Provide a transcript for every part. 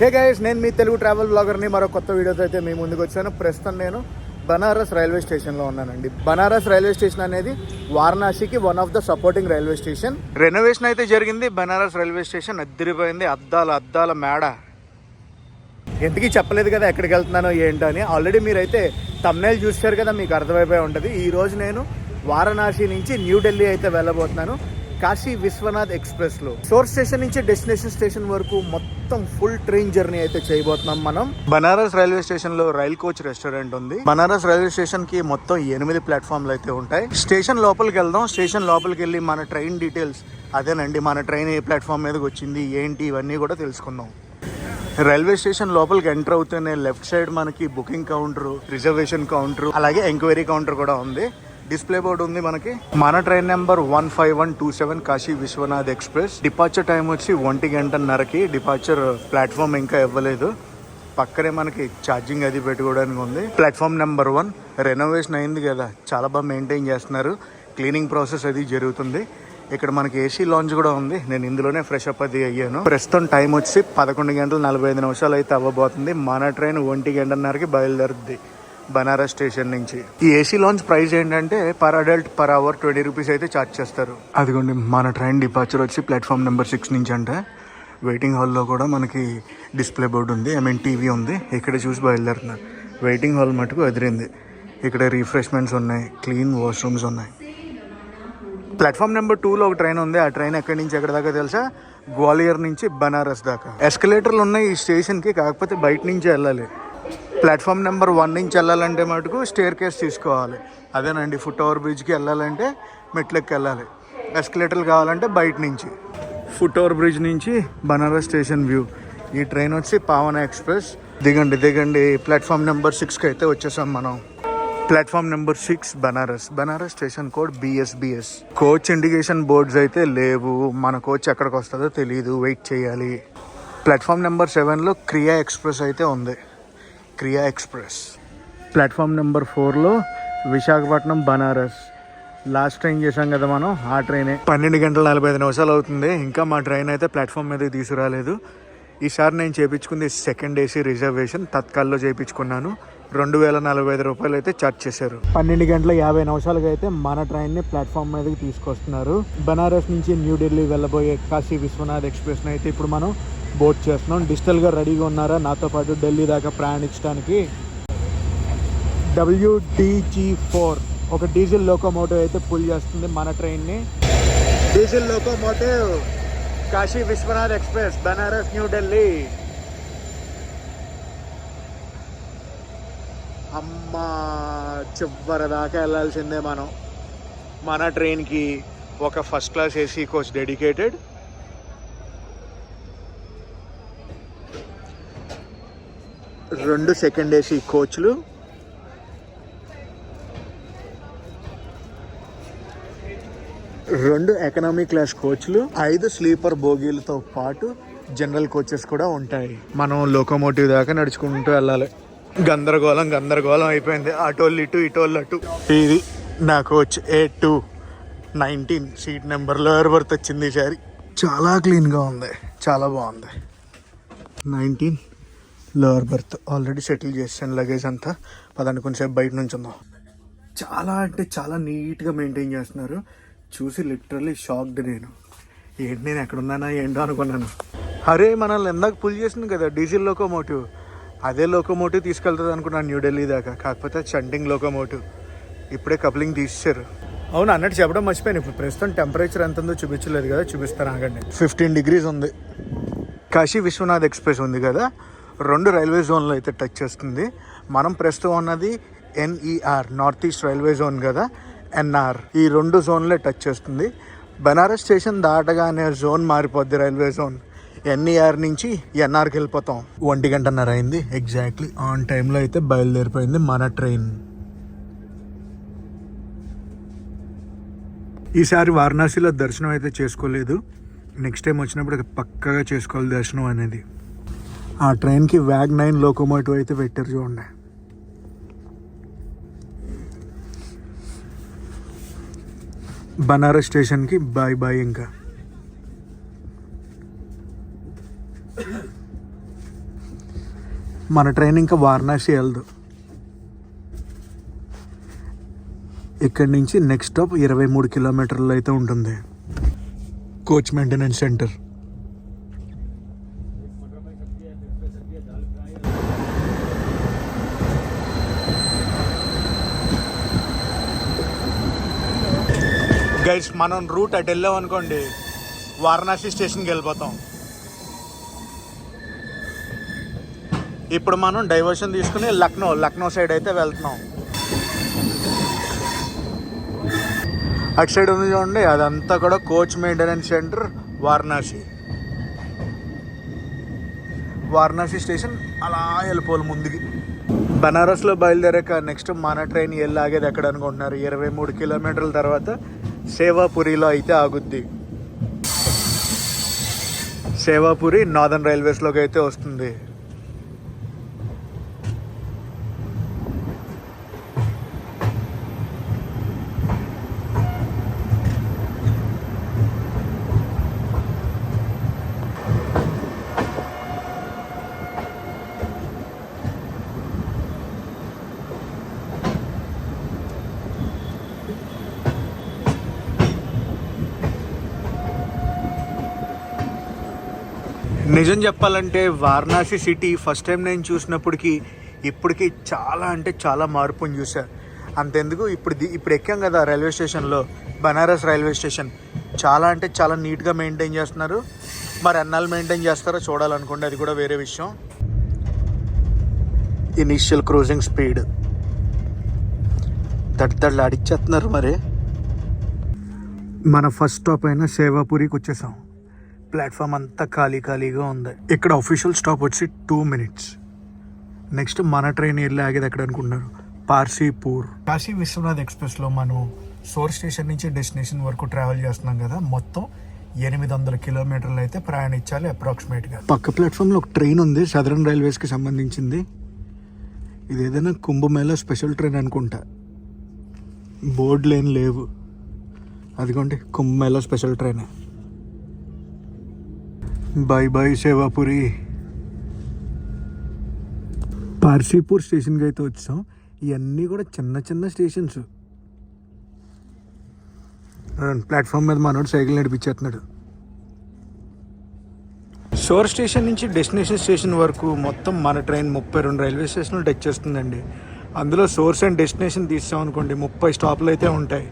Hey guys, నేను మీ Telugu travel బ్లాగర్ని మరో కొత్త వీడియోతో అయితే మీ ముందుకు వచ్చాను. ప్రస్తుతం నేను బనారస్ రైల్వే స్టేషన్లో ఉన్నానండి. బనారస్ రైల్వే స్టేషన్ అనేది వారణాసికి one of the supporting railway station. Renovation అయితే జరిగింది. బనారస్ రైల్వే స్టేషన్ అద్దరిపోయింది. అద్దాల మేడ. ఎందుకీ చెప్పలేదు కదా ఎక్కడికి వెళ్తున్నానో ఏంటని. ఆల్రెడీ మీరైతే థంబ్నెయిల్ చూశారు కదా, మీకు అర్థమైపోయి ఉంటుంది. ఈరోజు నేను వారణాసి నుంచి న్యూఢిల్లీ అయితే వెళ్ళబోతున్నాను. కాశీ విశ్వనాథ్ ఎక్స్ప్రెస్లో సోర్స్ స్టేషన్ నుంచి డెస్టినేషన్ స్టేషన్ వరకు మొత్తం ఫుల్ ట్రైన్ జర్నీ అయితే చేయబోతున్నాం మనం. బనారస్ రైల్వే స్టేషన్ లో రైల్ కోచ్ రెస్టారెంట్ ఉంది. బనారస్ రైల్వే స్టేషన్ కి మొత్తం 8 ప్లాట్ఫామ్లు అయితే ఉంటాయి. స్టేషన్ లోపలికి వెళ్దాం. స్టేషన్ లోపలికి వెళ్ళి మన ట్రైన్ డీటెయిల్స్, అదేనండి మన ట్రైన్ ఏ ప్లాట్ఫామ్ మీదకి వచ్చింది ఏంటి ఇవన్నీ కూడా తెలుసుకుందాం. రైల్వే స్టేషన్ లోపలికి ఎంటర్ అవుతూనే లెఫ్ట్ సైడ్ మనకి బుకింగ్ కౌంటర్, రిజర్వేషన్ కౌంటర్, అలాగే ఎంక్వైరీ కౌంటర్ కూడా ఉంది. డిస్ప్లే బోర్డు ఉంది మనకి. మన train number 15127 Kashi Vishwanath express. Departure time వచ్చి 1:30కి. డిపార్చర్ ప్లాట్ఫామ్ ఇంకా ఇవ్వలేదు. పక్కనే మనకి ఛార్జింగ్ అది పెట్టుకోవడానికి ఉంది. ప్లాట్ఫామ్ నెంబర్ 1 రెనోవేషన్ అయింది కదా, చాలా బాగా మెయింటైన్ చేస్తున్నారు. క్లీనింగ్ ప్రాసెస్ అది జరుగుతుంది. ఇక్కడ మనకి ఏసీ లాంజ్ కూడా ఉంది. నేను ఇందులోనే ఫ్రెష్ అప్ అది అయ్యాను. ప్రస్తుతం టైం వచ్చి 11:45 అయితే అవ్వబోతుంది. మన ట్రైన్ 1:30కి బయలుదేరుద్ది బనారస్ స్టేషన్ నుంచి. ఈ ఏసీ లాంచ్ ప్రైస్ ఏంటంటే per adult per hour 20 rupees అయితే ఛార్జ్ చేస్తారు. అదిగోండి మన ట్రైన్ డిపార్చర్ వచ్చి ప్లాట్ఫామ్ నెంబర్ 6 నుంచి అంటే. వెయిటింగ్ హాల్లో కూడా మనకి డిస్ప్లే బోర్డు ఉంది, టీవీ ఉంది. ఇక్కడ చూసి బయలుదేరుతున్నారు. వెయిటింగ్ హాల్ మటుకు ఎదిరింది. ఇక్కడ రిఫ్రెష్మెంట్స్ ఉన్నాయి, క్లీన్ వాష్రూమ్స్ ఉన్నాయి. ప్లాట్ఫామ్ నెంబర్ 2లో ఒక ట్రైన్ ఉంది. ఆ ట్రైన్ ఎక్కడి నుంచి ఎక్కడి దాకా తెలుసా? గ్వాలియర్ నుంచి బనారస్ దాకా. ఎస్కలేటర్లు ఉన్నాయి ఈ స్టేషన్కి, కాకపోతే బయట నుంచి వెళ్ళాలి. ప్లాట్ఫామ్ నెంబర్ 1 నుంచి వెళ్ళాలంటే మటుకు స్టేర్ కేస్ తీసుకోవాలి. అదేనండి, ఫుట్ ఓవర్ బ్రిడ్జ్కి వెళ్ళాలంటే మెట్లెక్కి వెళ్ళాలి. ఎస్కలేటర్లు కావాలంటే బయట నుంచి. ఫుట్ ఓవర్ బ్రిడ్జ్ నుంచి బనారస్ స్టేషన్ వ్యూ. ఈ ట్రైన్ వచ్చి పావన ఎక్స్ప్రెస్. దిగండి. ప్లాట్ఫామ్ నెంబర్ 6కి అయితే వచ్చేసాం మనం. Platform number 6 Banaras station code BSBS. Coach indication boards అయితే లేవు. మన కోచ్ ఎక్కడికి వస్తుందో తెలియదు, వెయిట్ చేయాలి. ప్లాట్ఫామ్ నెంబర్ 7లో క్రియా ఎక్స్ప్రెస్ అయితే ఉంది. క్రియా ఎక్స్ప్రెస్. ప్లాట్ఫామ్ నెంబర్ 4లో విశాఖపట్నం బనారస్. లాస్ట్ ట్రైన్ చేసాం కదా మనం, ఆ ట్రైనే. 12:45 అవుతుంది. ఇంకా మా ట్రైన్ అయితే ప్లాట్ఫామ్ మీదకి తీసుకురాలేదు. ఈసారి నేను చేయించుకుంది సెకండ్ ఏసీ రిజర్వేషన్. తత్కాల్లో చేయించుకున్నాను. 2045 రూపాయలు అయితే ఛార్జ్ చేశారు. 12:50 అయితే మన ట్రైన్ని ప్లాట్ఫామ్ మీదకి తీసుకొస్తున్నారు. బనారస్ నుంచి న్యూఢిల్లీ వెళ్ళబోయే కాశీ విశ్వనాథ్ ఎక్స్ప్రెస్ని అయితే ఇప్పుడు మనం బోర్డ్ చేస్తున్నాం. డిజిటల్గా రెడీగా ఉన్నారా నాతో పాటు ఢిల్లీ దాకా ప్రయాణించడానికి? WDG4 ఒక డీజిల్ లోకోమోటివ్ అయితే పుల్ చేస్తుంది మన ట్రైన్ని. Diesel locomotive Kashi Vishwanath express Banaras New Delhi. అమ్మా, చివరి దాకా వెళ్ళాల్సిందే మనం. మన ట్రైన్కి ఒక first class AC coach dedicated, 2 second AC కోచ్లు, 2 ఎకనామీ క్లాస్ కోచ్లు, 5 స్లీపర్ బోగీలతో పాటు జనరల్ కోచెస్ కూడా ఉంటాయి. మనం లోకోమోటివ్ దాకా నడుచుకుంటూ వెళ్ళాలి. గందరగోళం అయిపోయింది. ఆటోళ్ళు ఇటు, ఇటోళ్ళు అటు. ఇది నా coach A219 seat number. Lower birth వచ్చింది ఈసారి. చాలా క్లీన్గా ఉంది, చాలా బాగుంది. 19 లోవర్ బర్త్. ఆల్రెడీ సెటిల్ చేసాను లగేజ్ అంతా. పదండి కొంచెంసేపు బయట నుంచి ఉందాం. చాలా అంటే చాలా నీట్గా మెయింటైన్ చేస్తున్నారు. చూసి లిటరల్లీ షాక్డ్. నేను ఎక్కడున్నానా ఏంటో అనుకున్నాను. అరే, మనల్ని ఎందాక పుల్ చేసింది కదా డీజిల్ లోకోమోటివ్, అదే లోకోమోటివ్ తీసుకెళ్తుంది అనుకున్నాను న్యూఢిల్లీ దాకా. కాకపోతే షంటింగ్ లోకోమోటివ్. ఇప్పుడే కప్లింగ్ తీసేశారు. అవును, అన్నట్టు చెప్పడం మర్చిపోయాను. ఇప్పుడు ప్రస్తుతం టెంపరేచర్ ఎంత ఉందో చూపించలేదు కదా, చూపిస్తాను ఆగండి. 15 degrees ఉంది. కాశీ విశ్వనాథ్ ఎక్స్ప్రెస్ ఉంది కదా, 2 రైల్వే జోన్లు అయితే టచ్ చేస్తుంది. మనం ప్రస్తుతం ఉన్నది NER, north east railway zone కదా, NR. ఈ 2 జోన్లే టచ్ చేస్తుంది. బనారస్ స్టేషన్ దాటగానే జోన్ మారిపోద్ది, రైల్వే జోన్. NER నుంచి NRకి వెళ్ళిపోతాం. 1:30 అయింది ఎగ్జాక్ట్లీ. ఆన్ టైంలో అయితే బయలుదేరిపోయింది మన ట్రైన్. ఈసారి వారణాసిలో దర్శనం అయితే చేసుకోలేదు. నెక్స్ట్ టైం వచ్చినప్పుడు పక్కగా చేసుకోవాలి దర్శనం అనేది. ఆ ట్రైన్కి WAG9 లోకోమోటివ్ అయితే పెట్టారు చూడండి. బనారస్ స్టేషన్కి బాయ్. ఇంకా మన ట్రైన్ ఇంకా వారణాసి వెళ్దు. ఇక్కడి నుంచి నెక్స్ట్ స్టాప్ 23 కిలోమీటర్లు అయితే ఉంటుంది. Coach maintenance centre. గైస్ మనం రూట్ అటు వెళ్ళాం అనుకోండి, వారణాసి స్టేషన్కి వెళ్ళిపోతాం. ఇప్పుడు మనం డైవర్షన్ తీసుకుని లక్నో సైడ్ అయితే వెళ్తున్నాం. అటు సైడ్ ఉంది చూడండి, అదంతా కూడా coach maintenance centre Varanasi station. అలా వెళ్ళిపోవాలి ముందుకి. బనారస్లో బయలుదేరాక నెక్స్ట్ మన ట్రైన్ వెళ్ళి ఆగేది ఎక్కడ అనుకుంటున్నారు? 23 కిలోమీటర్ల తర్వాత సేవాపురిలో అయితే ఆగుద్ది. సేవాపురి నార్దర్న్ రైల్వేస్లోకి అయితే వస్తుంది. నిజం చెప్పాలంటే వారణాసి సిటీ ఫస్ట్ టైం నేను చూసినప్పటికీ ఇప్పటికీ చాలా అంటే చాలా మార్పుని చూసా. అంతెందుకు ఇప్పుడు ఎక్కాం కదా రైల్వే స్టేషన్లో, బనారస్ రైల్వే స్టేషన్ చాలా అంటే చాలా నీట్గా మెయింటైన్ చేస్తున్నారు. మరి అన్నాళ్ళు మెయింటైన్ చేస్తారో చూడాలనుకోండి, అది కూడా వేరే విషయం. ఇనీషియల్ క్రూజింగ్ స్పీడ్ దడ్దళ్ళు ఆడిచ్చేస్తున్నారు. మరి మన ఫస్ట్ స్టాప్ అయిన సేవాపురికి వచ్చేసాం. ప్లాట్ఫామ్ అంతా ఖాళీగా ఉంది. ఇక్కడ అఫీషియల్ స్టాప్ వచ్చి 2 minutes. నెక్స్ట్ మన ట్రైన్ వెళ్ళి ఆగేది ఎక్కడ అనుకుంటున్నారు? పార్సీపూర్. కాశీ విశ్వనాథ్ ఎక్స్ప్రెస్లో మనం సోర్ స్టేషన్ నుంచి డెస్టినేషన్ వరకు ట్రావెల్ చేస్తున్నాం కదా. మొత్తం 800 కిలోమీటర్లు అయితే ప్రయాణించాలి అప్రాక్సిమేట్గా. పక్క ప్లాట్ఫామ్లో ఒక ట్రైన్ ఉంది, సదరన్ రైల్వేస్కి సంబంధించింది. ఇది ఏదైనా కుంభమేళా స్పెషల్ ట్రైన్ అనుకుంటా. బోర్డులు ఏం లేవు. అదిగోండి Kumbh Mela special train. Bye Sevapuri. Parsipur స్టేషన్కి అయితే వచ్చాం. ఇవన్నీ కూడా చిన్న స్టేషన్స్. ప్లాట్ఫామ్ మీద మనోడు సైకిల్ నడిపించేస్తున్నాడు. సోర్ స్టేషన్ నుంచి డెస్టినేషన్ స్టేషన్ వరకు మొత్తం మన ట్రైన్ 32 రైల్వే స్టేషన్లు టచ్ చేస్తుందండి. అందులో సోర్స్ అండ్ డెస్టినేషన్ తీసాం అనుకోండి 30 స్టాపులు అయితే ఉంటాయి.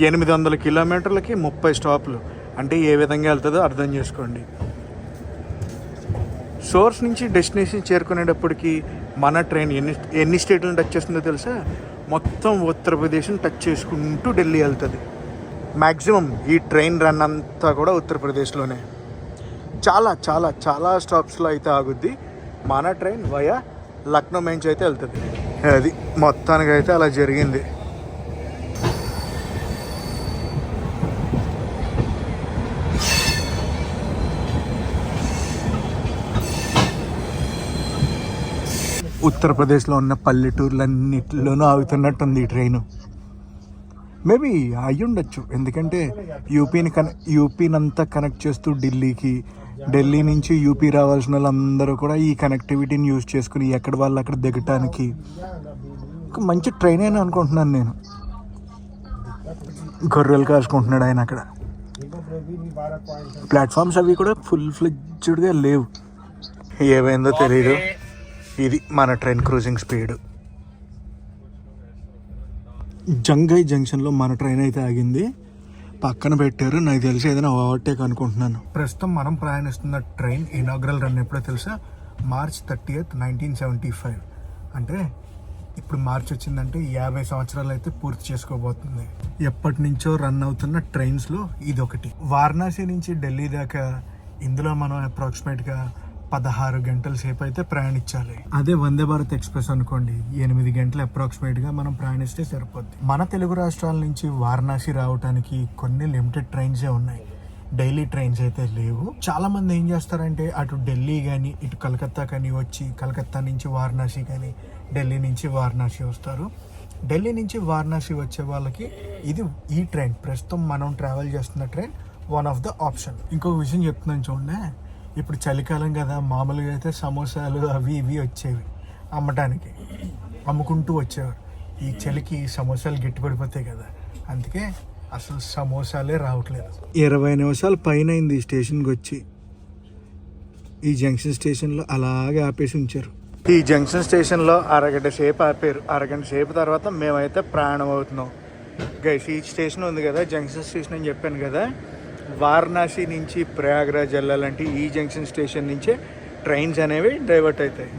800 కిలోమీటర్లకి 30 స్టాపులు అంటే ఏ విధంగా వెళ్తుందో అర్థం చేసుకోండి. సోర్స్ నుంచి డెస్టినేషన్ చేరుకునేటప్పటికి మన ట్రైన్ ఎన్ని స్టేట్లను టచ్ చేస్తుందో తెలుసా? మొత్తం ఉత్తరప్రదేశ్ని టచ్ చేసుకుంటూ ఢిల్లీ వెళ్తుంది. మ్యాక్సిమం ఈ ట్రైన్ రన్ అంతా కూడా ఉత్తరప్రదేశ్లోనే. చాలా స్టాప్స్లో అయితే ఆగుద్ది. మన ట్రైన్ వయా లక్నో నుంచి అయితే వెళ్తుంది. అది మొత్తానికి అయితే అలా జరిగింది. ఉత్తరప్రదేశ్లో ఉన్న పల్లెటూర్లన్నిటిలోనూ ఆగుతున్నట్టుంది ఈ ట్రైను. మేబీ అయ్యి ఉండొచ్చు, ఎందుకంటే యూపీనంతా కనెక్ట్ చేస్తూ ఢిల్లీ నుంచి యూపీ రావాల్సిన వాళ్ళందరూ కూడా ఈ కనెక్టివిటీని యూజ్ చేసుకుని ఎక్కడ వాళ్ళు అక్కడ దిగటానికి ఒక మంచి ట్రైన్ అయినా అనుకుంటున్నాను నేను. గొర్రెలు కాసుకుంటున్నాడు ఆయన అక్కడ. ప్లాట్ఫామ్స్ అవి కూడా ఫుల్ ఫ్లెడ్జ్డ్గా లేవు. ఏమైందో తెలియదు. ఇది మన ట్రైన్ క్రూజింగ్ స్పీడ్. జంగై జంక్షన్లో మన ట్రైన్ అయితే ఆగింది. పక్కన పెట్టారు, నాకు తెలిసి ఏదైనా ఓవర్టేక్ అనుకుంటున్నాను. ప్రస్తుతం మనం ప్రయాణిస్తున్న ట్రైన్ ఇనాగ్రల్ రన్ ఎప్పుడో తెలుసా? March 30th, 1975. అంటే ఇప్పుడు మార్చి వచ్చిందంటే 50 సంవత్సరాలు అయితే పూర్తి చేసుకోబోతుంది. ఎప్పటి నుంచో రన్ అవుతున్న ట్రైన్స్లో ఇది ఒకటి. వారణాసి నుంచి ఢిల్లీ దాకా ఇందులో మనం అప్రాక్సిమేట్గా 16 గంటల సేపు అయితే ప్రయాణించాలి. అదే వందే భారత్ ఎక్స్ప్రెస్ అనుకోండి, 8 గంటలు అప్రాక్సిమేట్గా మనం ప్రయాణిస్తే సరిపోద్ది. మన తెలుగు రాష్ట్రాల నుంచి వారణాసి రావడానికి కొన్ని లిమిటెడ్ ట్రైన్సే ఉన్నాయి, డైలీ ట్రైన్స్ అయితే లేవు. చాలా మంది ఏం చేస్తారంటే అటు ఢిల్లీ కానీ ఇటు కలకత్తా కానీ వచ్చి కలకత్తా నుంచి వారణాసి కానీ ఢిల్లీ నుంచి వారణాసి వస్తారు. ఢిల్లీ నుంచి వారణాసి వచ్చే వాళ్ళకి ఈ ట్రైన్ ప్రస్తుతం మనం ట్రావెల్ చేస్తున్న train one of the option. ఇంకొక విషయం చెప్తున్నాను చూడండి, ఇప్పుడు చలికాలం కదా, మామూలుగా అయితే సమోసాలు అవి ఇవి వచ్చేవి అమ్మటానికి, అమ్ముకుంటూ వచ్చేవారు. ఈ చలికి సమోసాలు గట్టిపడిపోతాయి కదా, అందుకే అసలు సమోసాలే రావట్లేదు. 20 నిమిషాలు పైన అయింది ఈ స్టేషన్కి వచ్చి. ఈ జంక్షన్ స్టేషన్లో అలాగే ఆపేసి ఉంచారు. ఈ జంక్షన్ స్టేషన్లో అరగంట సేపు ఆపారు. అరగంట సేపు తర్వాత మేమైతే ప్రయాణం అవుతున్నాం గైస్. ఈ స్టేషన్ ఉంది కదా, జంక్షన్ స్టేషన్ అని చెప్పాను కదా, వారణాసి నుంచి ప్రయాగ్రాజ్ వెళ్ళాలంటే ఈ జంక్షన్ స్టేషన్ నుంచే ట్రైన్స్ అనేవి డైవర్ట్ అవుతాయి.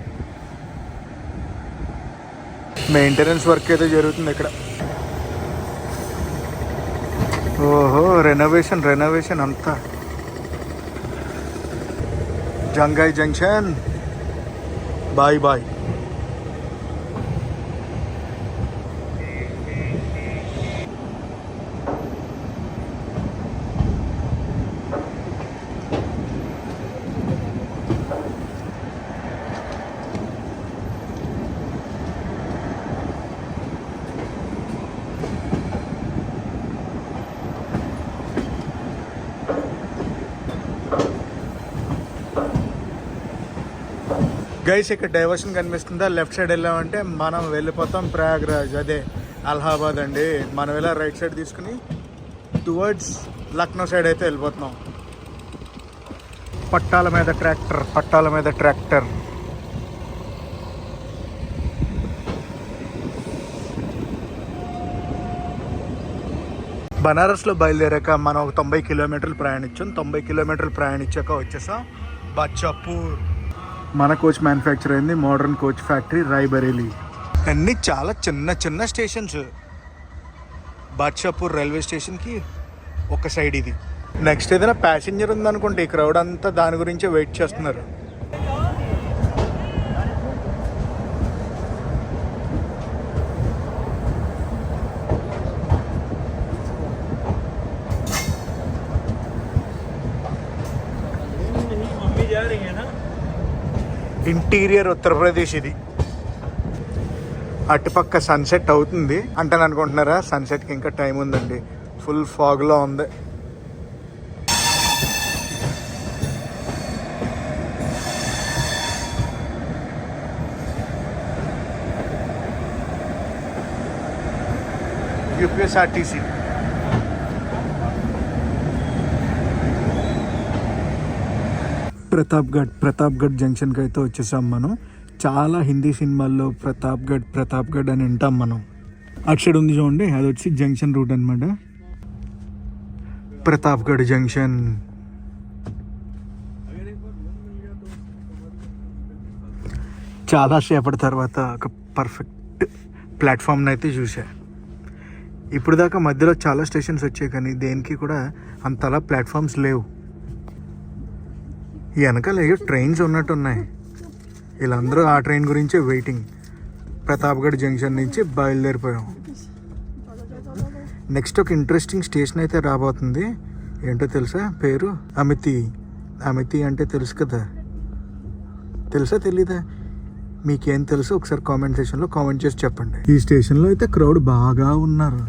మెయింటెనెన్స్ వర్క్ అయితే జరుగుతుంది ఇక్కడ. ఓహో, రెనోవేషన్ అంతా. జంగాయ్ జంక్షన్, బాయ్ బాయ్. గైస్, ఇక్కడ డైవర్షన్ కనిపిస్తుందా? లెఫ్ట్ సైడ్ వెళ్ళామంటే మనం వెళ్ళిపోతాం ప్రయాగ్రాజ్, అదే అలహాబాద్ అండి. మనం ఇలా రైట్ సైడ్ తీసుకుని టువర్డ్స్ లక్నో సైడ్ అయితే వెళ్ళిపోతున్నాం. పట్టాల మీద ట్రాక్టర్. బనారస్లో బయలుదేరాక మనం ఒక 90 కిలోమీటర్లు ప్రయాణించాం. 90 కిలోమీటర్లు ప్రయాణించాక వచ్చేసాం బాద్షాపూర్. మన కోచ్ మ్యానుఫ్యాక్చర్ అయింది మోడర్న్ కోచ్ ఫ్యాక్టరీ, రాయ్బరేలీ. అన్నీ చాలా చిన్న స్టేషన్స్. బాద్షాపూర్ రైల్వే స్టేషన్కి ఒక సైడ్ ఇది. నెక్స్ట్ ఏదైనా ప్యాసింజర్ ఉందనుకుంటే ఈ క్రౌడ్ అంతా దాని గురించే వెయిట్ చేస్తున్నారు. ఇంటీరియర్ ఉత్తరప్రదేశ్ ఇది. అటుపక్క సన్సెట్ అవుతుంది అంటే అనుకుంటున్నారా? సన్సెట్కి ఇంకా టైం ఉందండి. ఫుల్ ఫాగ్లో ఉంది. యూపీఎస్ఆర్టీసీ. ప్రతాప్గఢ్ జంక్షన్కి అయితే వచ్చేసాం మనం. చాలా హిందీ సినిమాల్లో ప్రతాప్గఢ్ అని వింటాం మనం. అటు సైడ్ ఉంది చూడండి, అది వచ్చి జంక్షన్ రూట్ అనమాట. ప్రతాప్గఢ్ జంక్షన్. చాలాసేపటి తర్వాత ఒక పర్ఫెక్ట్ ప్లాట్ఫామ్ని అయితే చూసా. ఇప్పుడు దాకా మధ్యలో చాలా స్టేషన్స్ వచ్చాయి కానీ దేనికి కూడా అంతలా ప్లాట్ఫామ్స్ లేవు. వెనకాల ట్రైన్స్ ఉన్నట్టున్నాయి. వీళ్ళందరూ ఆ ట్రైన్ గురించే వెయిటింగ్. ప్రతాప్గఢ్ జంక్షన్ నుంచి బయలుదేరిపోయాం. నెక్స్ట్ ఒక ఇంట్రెస్టింగ్ స్టేషన్ అయితే రాబోతుంది. ఏంటో తెలుసా? పేరు అమితి అంటే తెలుసు కదా? తెలుసా తెలీదా? మీకేం తెలుసు ఒకసారి కామెంట్ సెక్షన్లో కామెంట్ చేసి చెప్పండి. ఈ స్టేషన్లో అయితే క్రౌడ్ బాగా ఉన్నారు.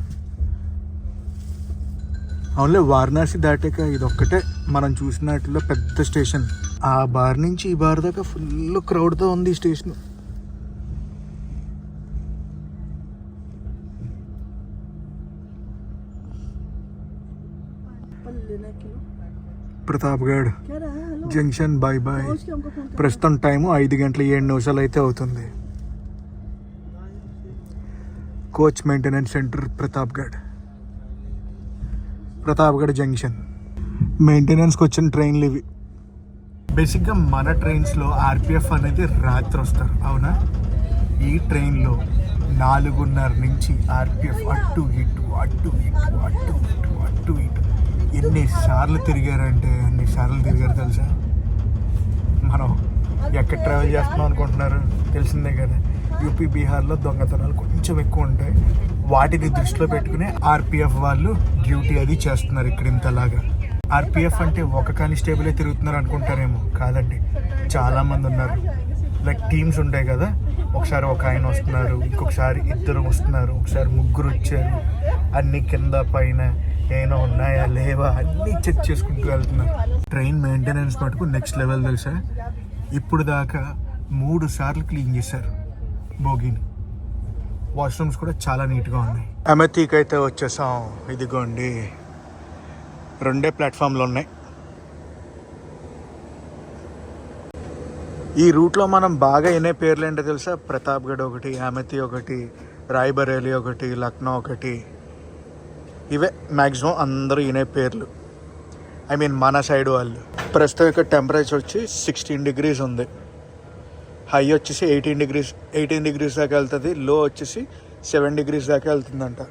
అవునులే, వారణాసి దాటాక ఇదొక్కటే మనం చూసినట్లో పెద్ద స్టేషన్. ఆ బార్ నుంచి ఈ బార్ దాకా ఫుల్ క్రౌడ్తో ఉంది ఈ station. Pratapgarh junction bye bye. ప్రస్తుతం టైము 5:07 అయితే అవుతుంది. Coach maintenance center Pratapgarh junction. మెయింటెనెన్స్కి వచ్చిన ట్రైన్లు ఇవి. బేసిక్గా మన ట్రైన్స్లో ఆర్పిఎఫ్ అనేది రాత్రి వస్తారు, అవునా? ఈ ట్రైన్లో 4:30 నుంచి ఆర్పిఎఫ్ అటు ఇటు ఎన్నిసార్లు తిరిగారంటే అన్నిసార్లు తిరిగారు తెలుసా? మనం ఎక్కడ ట్రావెల్ చేస్తున్నాం అనుకుంటున్నారు? తెలిసిందే కదా, యూపీ బీహార్లో దొంగతనాలు కొంచెం ఎక్కువ ఉంటాయి. వాటిని దృష్టిలో పెట్టుకుని ఆర్పిఎఫ్ వాళ్ళు డ్యూటీ అది చేస్తున్నారు ఇక్కడ ఇంతలాగా. ఆర్పిఎఫ్ అంటే ఒక కానిస్టేబులే తిరుగుతున్నారు అనుకుంటారేమో, కాదండి, చాలామంది ఉన్నారు. లైక్ టీమ్స్ ఉంటాయి కదా, ఒకసారి ఒక ఆయన వస్తున్నారు, ఇంకొకసారి 2 వస్తున్నారు, ఒకసారి 3 వచ్చారు. అన్ని కింద పైన ఏమైనా ఉన్నాయా లేవా అన్నీ చెక్ చేసుకుంటూ వెళ్తున్నారు. ట్రైన్ మెయింటెనెన్స్ మటుకు నెక్స్ట్ లెవెల్ తెలుసా. ఇప్పుడు దాకా 3 సార్లు క్లీన్ చేశారు బోగీని. వాష్రూమ్స్ కూడా చాలా నీట్గా ఉన్నాయి. అమతీకి అయితే వచ్చేసాం. ఇదిగోండి 2 ప్లాట్ఫామ్లు ఉన్నాయి. ఈ రూట్లో మనం బాగా వినే పేర్లు ఏంటో తెలుసా. ప్రతాప్గఢ్ ఒకటి, అమతి ఒకటి, రాయ్బరేలీ ఒకటి, లక్నో ఒకటి. ఇవే మ్యాక్సిమం అందరూ వినే పేర్లు. ఐ మీన్ మన సైడ్ వాళ్ళు. ప్రస్తుతం ఇక్కడ టెంపరేచర్ వచ్చి 16 degrees ఉంది. హై వచ్చేసి 18 degrees దాకా వెళ్తుంది. లో వచ్చేసి 7 degrees దాకా వెళ్తుందంట.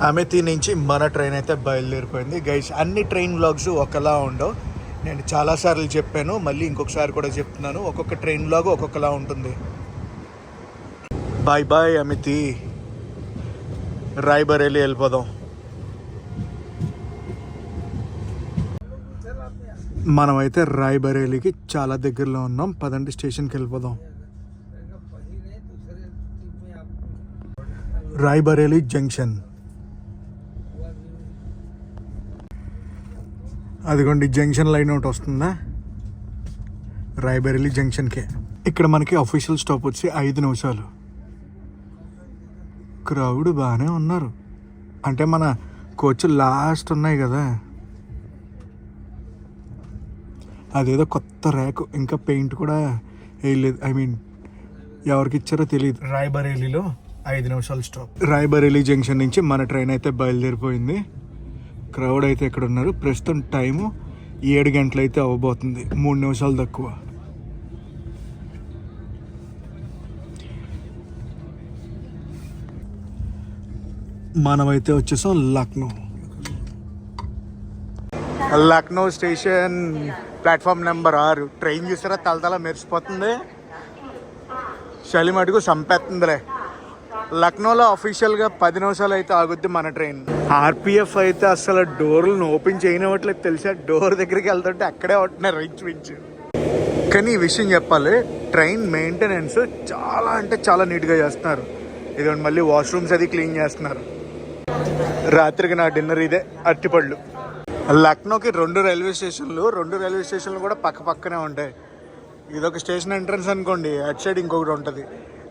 అమేథీ నుంచి మన ట్రైన్ అయితే బయలుదేరిపోయింది. గైస్ అన్ని ట్రైన్ వ్లాగ్స్ ఒకలా ఉండవు. నేను చాలాసార్లు చెప్పాను, మళ్ళీ ఇంకొకసారి కూడా చెప్తున్నాను. ఒక్కొక్క ట్రైన్ వ్లాగ్ ఒక్కొక్కలా ఉంటుంది. Bye bye Amethi. రాయ్బరేలీ వెళ్ళిపోదాం. మనమైతే రాయ్బరేలీకి చాలా దగ్గరలో ఉన్నాం. పదండి స్టేషన్కి వెళ్ళిపోదాం. రాయ్బరేలీ జంక్షన్. అదిగోండి జంక్షన్ లైన్ ఒకటి వస్తుందా, రాయ్బరేలీ జంక్షన్కే. ఇక్కడ మనకి అఫీషియల్ స్టాప్ వచ్చి 5 నిమిషాలు. క్రౌడ్ బాగానే ఉన్నారు. అంటే మన కోచ్ లాస్ట్ ఉన్నాయి కదా. అదేదో కొత్త ర్యాక్, ఇంకా పెయింట్ కూడా వేయలేదు. ఐ మీన్ ఎవరికి ఇచ్చారో తెలియదు. రాయ్బరేలీలో 5 నిమిషాలు స్టాప్. రాయ్బరేలీ జంక్షన్ నుంచి మన ట్రైన్ అయితే బయలుదేరిపోయింది. క్రౌడ్ అయితే ఎక్కడ ఉన్నారు. ప్రస్తుతం టైము 7 గంటలు అయితే అవ్వబోతుంది. 3 నిమిషాలు తక్కువ. మనమైతే వచ్చేసాం Lucknow. Lucknow station platform number 6. Train చూసారా తలతల మెరిసిపోతుంది. చలి మటుకు సంపేస్తుందిలే. లక్నోలో అఫీషియల్గా 10 నిమిషాలు అయితే ఆగుద్ది మన ట్రైన్. ఆర్పిఎఫ్ అయితే అసలు డోర్లను ఓపెన్ చేయనివ్వట్లేదు తెలుసా. డోర్ దగ్గరికి వెళ్తుంటే అక్కడే ఉంటున్నారు రించు. కానీ ఈ విషయం చెప్పాలి, ట్రైన్ మెయింటెనెన్స్ చాలా అంటే చాలా నీట్గా చేస్తున్నారు. ఇదిగోండి మళ్ళీ వాష్రూమ్స్ అది క్లీన్ చేస్తున్నారు. రాత్రికి నా డిన్నర్ ఇదే, అరటిపళ్ళు. లక్నోకి 2 రైల్వే స్టేషన్లు కూడా పక్కనే ఉంటాయి. ఇదొక స్టేషన్ ఎంట్రన్స్ అనుకోండి, అటు సైడ్ ఇంకొకటి ఉంటుంది,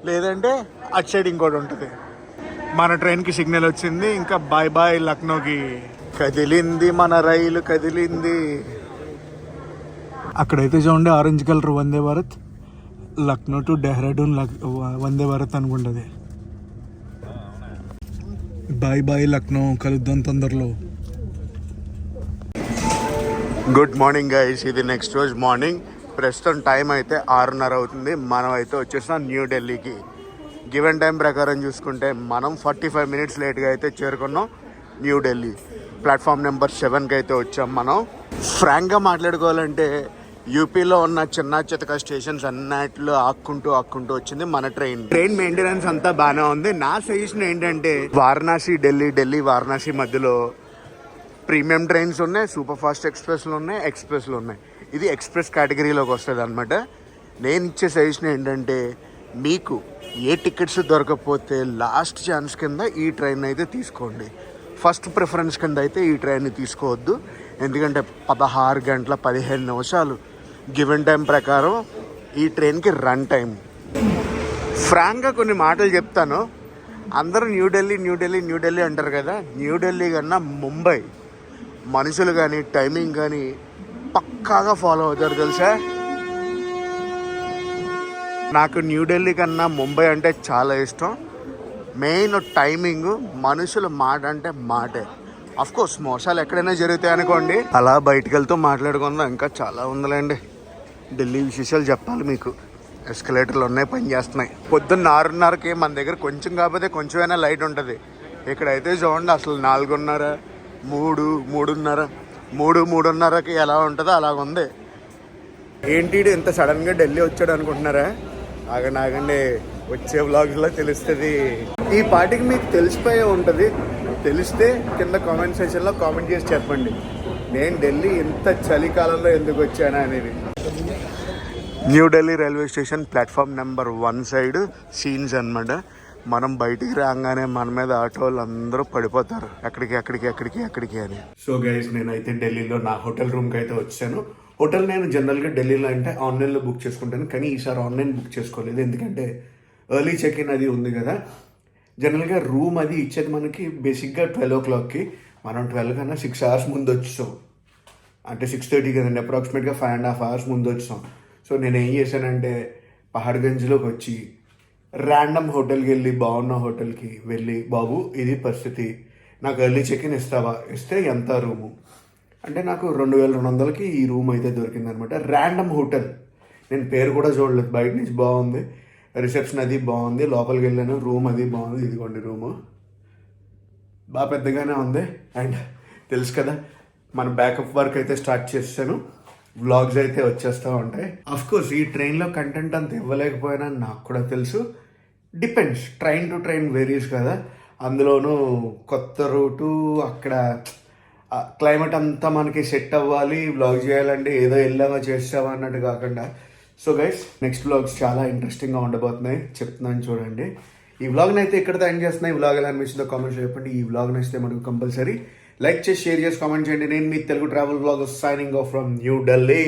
లేదంటే అటు సైడ్ ఇంకోటి ఉంటుంది. మన ట్రైన్కి సిగ్నల్ వచ్చింది. ఇంకా బాయ్ బాయ్ లక్నోకి. కదిలింది మన రైలు, కదిలింది. అక్కడైతే చూడండి orange colour Vande Bharat. Lucknow to Dehradun Vande Bharat అనుకుంటుంది. బాయ్ బాయ్ లక్నో, కలుద్దాం తొందరలో. Good morning guys. ఇది నెక్స్ట్ రోజు మార్నింగ్. ప్రస్తుతం టైం అయితే 6:30 అవుతుంది. మనం అయితే వచ్చేసాం న్యూఢిల్లీకి. గివెన్ టైం ప్రకారం చూసుకుంటే మనం 45 minutes లేట్గా అయితే చేరుకున్నాం న్యూఢిల్లీ. ప్లాట్ఫామ్ నెంబర్ 7కి అయితే వచ్చాం మనం. ఫ్రాంక్గా మాట్లాడుకోవాలంటే యూపీలో ఉన్న చిన్న చితక స్టేషన్స్ అన్నిట్లో ఆక్కుంటూ వచ్చింది మన ట్రైన్. ట్రైన్ మెయింటెనెన్స్ అంతా బాగానే ఉంది. నా సజెషన్ ఏంటంటే వారణాసి ఢిల్లీ వారణాసి మధ్యలో ప్రీమియం ట్రైన్స్ ఉన్నాయి, సూపర్ ఫాస్ట్ ఎక్స్ప్రెస్లు ఉన్నాయి. ఇది ఎక్స్ప్రెస్ కేటగిరీలోకి వస్తుంది అనమాట. నేను ఇచ్చే సజెషన్ ఏంటంటే మీకు ఏ టికెట్స్ దొరకకపోతే లాస్ట్ ఛాన్స్ కింద ఈ ట్రైన్ అయితే తీసుకోండి. ఫస్ట్ ప్రిఫరెన్స్ కింద అయితే ఈ ట్రైన్ని తీసుకోవద్దు. ఎందుకంటే 16 గంటల 15 నిమిషాలు గివెన్ టైం ప్రకారం ఈ ట్రైన్కి రన్ టైం. ఫ్రాంక్గా కొన్ని మాటలు చెప్తాను. అందరూ న్యూఢిల్లీ అంటారు కదా. న్యూఢిల్లీ కన్నా ముంబై మనుషులు కానీ టైమింగ్ కానీ పక్కాగా ఫాలో అవుతారు తెలుసా. నాకు న్యూఢిల్లీ కన్నా ముంబై అంటే చాలా ఇష్టం. మెయిన్ టైమింగ్, మనుషుల మాట అంటే మాటే. అఫ్కోర్స్ మోసాలు ఎక్కడైనా జరుగుతాయి అనుకోండి, అలా బయటకు వెళ్తూ మాట్లాడుకుందాం. ఇంకా చాలా ఉందిలేండి ఢిల్లీ విశేషాలు చెప్పాలి మీకు. ఎస్కలేటర్లు ఉన్నాయి, పని చేస్తున్నాయి. పొద్దున్న 6:30కి మన దగ్గర కొంచెం కాకపోతే కొంచెమైనా లైట్ ఉంటుంది. ఇక్కడైతే చూడండి అసలు 4:30, 3:30, 3:30కి ఎలా ఉంటుందో అలాగుంది. ఏంటి ఇంత సడన్గా ఢిల్లీ వచ్చాడు అనుకుంటున్నారా? ఆగండి వచ్చే వ్లాగ్స్లో తెలుస్తుంది. ఈ పాటికి మీకు తెలిసిపోయే ఉంటుంది. తెలిస్తే కింద కామెంట్ సెక్షన్లో కామెంట్ చేసి చెప్పండి నేను ఢిల్లీ ఇంత చలికాలంలో ఎందుకు వచ్చానా అనేది. New Delhi railway station platform number 1 side scenes అనమాట. మనం బయటికి రాగానే మన మీద ఆటో వాళ్ళు అందరూ పడిపోతారు ఎక్కడికి అని. సో గైస్ నేనైతే ఢిల్లీలో నా హోటల్ రూమ్కి అయితే వచ్చాను. హోటల్ నేను జనరల్గా ఢిల్లీలో అంటే ఆన్లైన్లో బుక్ చేసుకుంటాను, కానీ ఈసారి ఆన్లైన్ బుక్ చేసుకోలేదు. ఎందుకంటే ఎర్లీ చెక్ ఇన్ అది ఉంది కదా. జనరల్గా రూమ్ అది ఇచ్చేది మనకి బేసిక్గా 12 o'clockకి. మనం 12 కన్నా 6 hours ముందు వచ్చాం, అంటే 6:30 కదండి, అప్రాక్సిమేట్గా 5.5 hours ముందు వచ్చాం. సో నేను ఏం చేశానంటే పహాడ్గంజ్లోకి వచ్చి ర్యాండమ్ హోటల్కి వెళ్ళి, బాగున్న హోటల్కి వెళ్ళి, బాబు ఇది పరిస్థితి, నాకు ఎర్లీ చెక్ ఇన్ ఇస్తావా, ఇస్తే ఎంత రూము అంటే నాకు 2200కి ఈ రూమ్ అయితే దొరికిందనమాట. ర్యాండమ్ హోటల్, నేను పేరు కూడా చూడలేదు, బయట నుంచి బాగుంది, రిసెప్షన్ అది బాగుంది, లోపలికి వెళ్ళాను, రూమ్ అది బాగుంది. ఇదిగోండి రూము, బాగా పెద్దగానే ఉంది. అండ్ తెలుసు కదా మన బ్యాకప్ వర్క్ అయితే స్టార్ట్ చేస్తాను, వ్లాగ్స్ అయితే వచ్చేస్తూ ఉంటాయి. అఫ్కోర్స్ ఈ ట్రైన్లో కంటెంట్ అంత ఇవ్వలేకపోయినా నాకు కూడా తెలుసు, depends, train to train varies కదా. అందులోనూ కొత్త రూటు, అక్కడ క్లైమేట్ అంతా మనకి సెట్ అవ్వాలి, వ్లాగ్ చేయాలంటే ఏదో వెళ్ళామా చేసావా అన్నట్టు కాకుండా. సో గైస్ నెక్స్ట్ వ్లాగ్స్ చాలా ఇంట్రెస్టింగ్గా ఉండబోతున్నాయి, చెప్తున్నాను చూడండి. ఈ వ్లాగ్ని అయితే ఇక్కడితో ఎండ్ చేస్తున్నాయి. ఈ వ్లాగ్ ఎలా అనిపించిందో కామెంట్స్ చెప్పండి. ఈ వ్లాగ్ నచ్చితే మనకు కంపల్సరీ లైక్ చేసి, షేర్ చేసి, కామెంట్ చేయండి. నేను మీ Telugu travel vlog signing off from New Delhi.